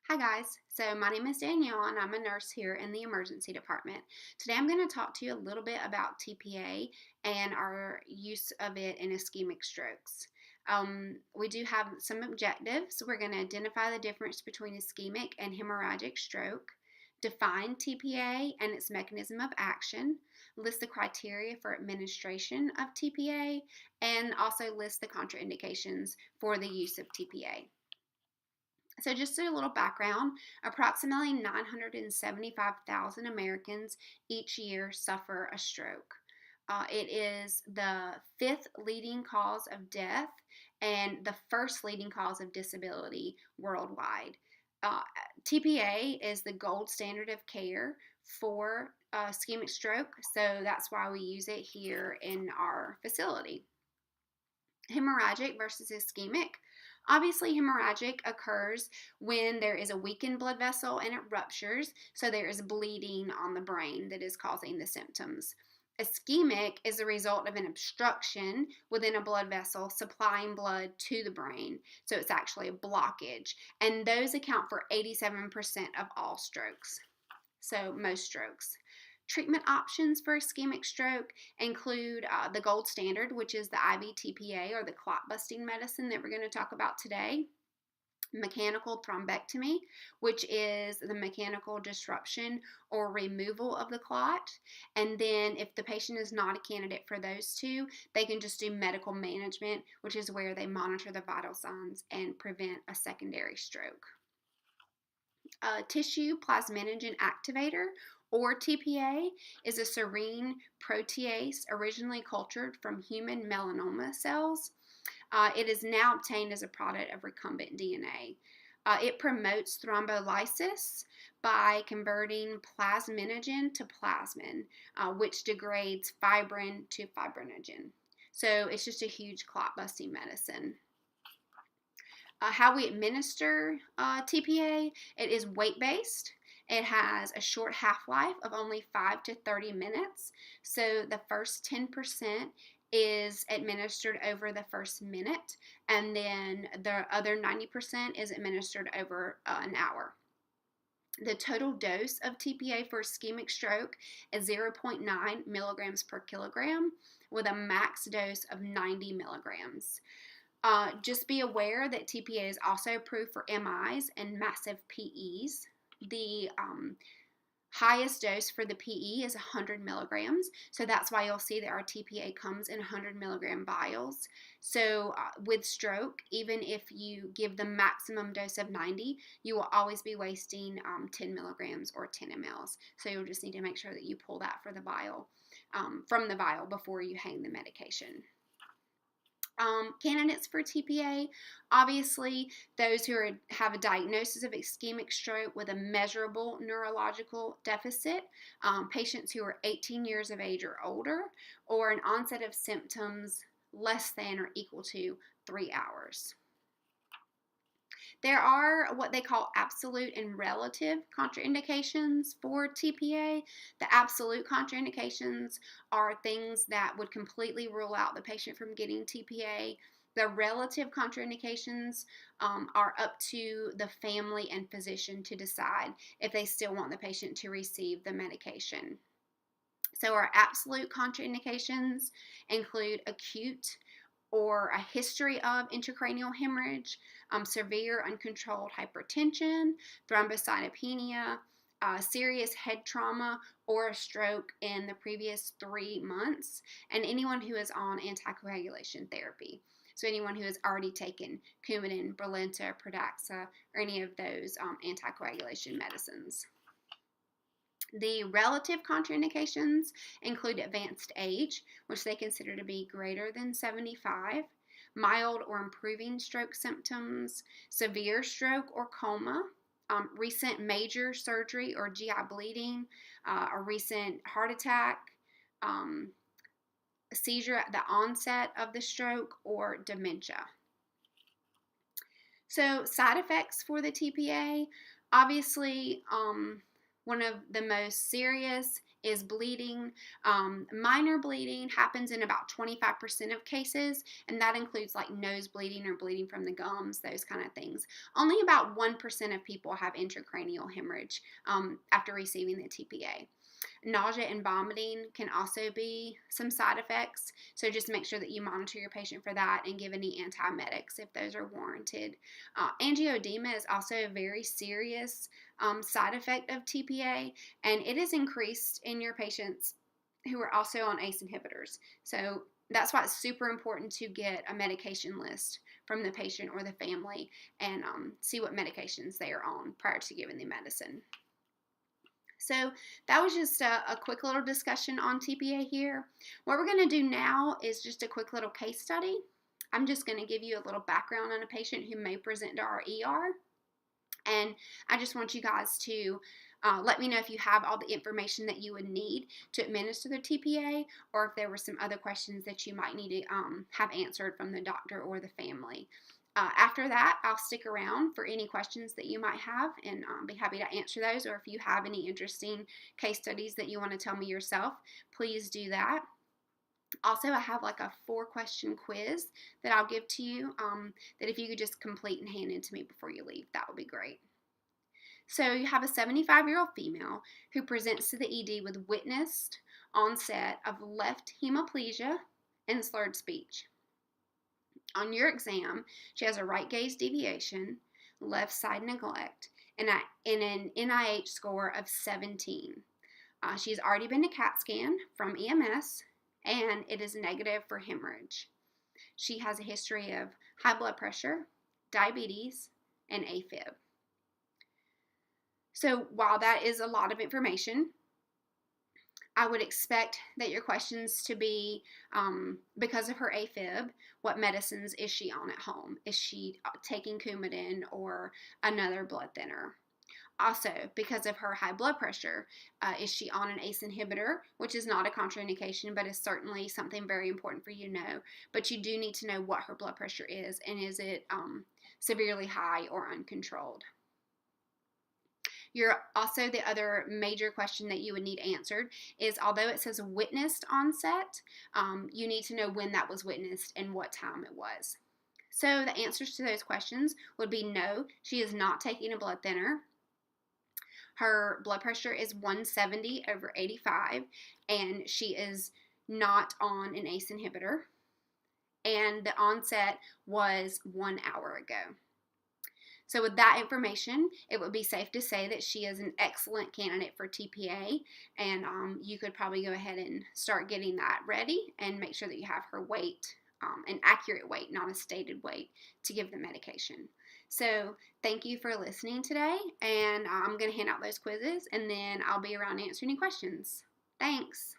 Hi guys, so my name is Danielle and I'm a nurse here in the emergency department. Today I'm going to talk to you a little bit about tPA and our use of it in ischemic strokes. We do have some objectives. We're going to identify the difference between ischemic and hemorrhagic stroke, define tPA and its mechanism of action, list the criteria for administration of tPA, and also list the contraindications for the use of tPA. So, just a little background, approximately 975,000 Americans each year suffer a stroke. It is the fifth leading cause of death and the first leading cause of disability worldwide. Uh, tPA is the gold standard of care for ischemic stroke, so that's why we use it here in our facility. Hemorrhagic versus ischemic. Obviously, hemorrhagic occurs when there is a weakened blood vessel and it ruptures, so there is bleeding on the brain that is causing the symptoms. Ischemic is the result of an obstruction within a blood vessel supplying blood to the brain, so it's actually a blockage, and those account for 87% of all strokes, so most strokes. Treatment options for ischemic stroke include the gold standard, which is the IV tPA or the clot busting medicine that we're going to talk about today. Mechanical thrombectomy, which is the mechanical disruption or removal of the clot. And then, if the patient is not a candidate for those two, they can just do medical management, which is where they monitor the vital signs and prevent a secondary stroke. Tissue plasminogen activator, or tPA, is a serine protease originally cultured from human melanoma cells. It is now obtained as a product of recombinant DNA. It promotes thrombolysis by converting plasminogen to plasmin, which degrades fibrin to fibrinogen. So it's just a huge clot busting medicine. How we administer tPA, it is weight-based. It has a short half-life of only 5 to 30 minutes. So the first 10% is administered over the first minute, and then the other 90% is administered over an hour. The total dose of tPA for ischemic stroke is 0.9 milligrams per kilogram with a max dose of 90 milligrams. Just be aware that tPA is also approved for MIs and massive PEs. The highest dose for the PE is 100 milligrams, so that's why you'll see that our tPA comes in 100 milligram vials. So with stroke, even if you give the maximum dose of 90, you will always be wasting 10 milligrams or 10 mLs. So you'll just need to make sure that you pull that for the vial, from the vial before you hang the medication. Candidates for tPA, obviously those who have a diagnosis of ischemic stroke with a measurable neurological deficit, patients who are 18 years of age or older, or an onset of symptoms less than or equal to 3 hours. There are what they call absolute and relative contraindications for tPA. The absolute contraindications are things that would completely rule out the patient from getting tPA. The relative contraindications are up to the family and physician to decide if they still want the patient to receive the medication. So our absolute contraindications include acute or a history of intracranial hemorrhage, severe uncontrolled hypertension, thrombocytopenia, serious head trauma, or a stroke in the previous 3 months, and anyone who is on anticoagulation therapy. So anyone who has already taken Coumadin, Brilinta, Pradaxa, or any of those anticoagulation medicines. The relative contraindications include advanced age, which they consider to be greater than 75, mild or improving stroke symptoms, severe stroke or coma, recent major surgery or GI bleeding, a recent heart attack, a seizure at the onset of the stroke, or dementia. So side effects for the tPA, obviously, One of the most serious is bleeding. Minor bleeding happens in about 25% of cases, and that includes like nose bleeding or bleeding from the gums, those kind of things. Only about 1% of people have intracranial hemorrhage after receiving the tPA. Nausea and vomiting can also be some side effects, so just make sure that you monitor your patient for that and give any antiemetics if those are warranted. Angioedema is also a very serious side effect of tPA, and it is increased in your patients who are also on ACE inhibitors. So that's why it's super important to get a medication list from the patient or the family and see what medications they are on prior to giving the medicine. So that was just a quick little discussion on tPA here. What we're going to do now is just a quick little case study. I'm just going to give you a little background on a patient who may present to our ER. And I just want you guys to let me know if you have all the information that you would need to administer the tPA, or if there were some other questions that you might need to have answered from the doctor or the family. After that, I'll stick around for any questions that you might have and be happy to answer those. Or if you have any interesting case studies that you want to tell me yourself, please do that. Also, I have like a 4-question quiz that I'll give to you that if you could just complete and hand in to me before you leave, that would be great. So you have a 75-year-old female who presents to the ED with witnessed onset of left hemiplegia and slurred speech. On your exam, she has a right gaze deviation, left side neglect, and an NIH score of 17. She's already been to CAT scan from EMS, and it is negative for hemorrhage. She has a history of high blood pressure, diabetes, and AFib. So while that is a lot of information, I would expect that your questions to be, because of her AFib, what medicines is she on at home? Is she taking Coumadin or another blood thinner? Also, because of her high blood pressure, is she on an ACE inhibitor, which is not a contraindication, but is certainly something very important for you to know. But you do need to know what her blood pressure is, and is it severely high or uncontrolled. The other major question that you would need answered is, although it says witnessed onset, you need to know when that was witnessed and what time it was. So the answers to those questions would be no, she is not taking a blood thinner. Her blood pressure is 170/85, and she is not on an ACE inhibitor. And the onset was 1 hour ago. So with that information, it would be safe to say that she is an excellent candidate for tPA, and you could probably go ahead and start getting that ready and make sure that you have her weight, an accurate weight, not a stated weight, to give the medication. So thank you for listening today, and I'm going to hand out those quizzes, and then I'll be around to answer any questions. Thanks.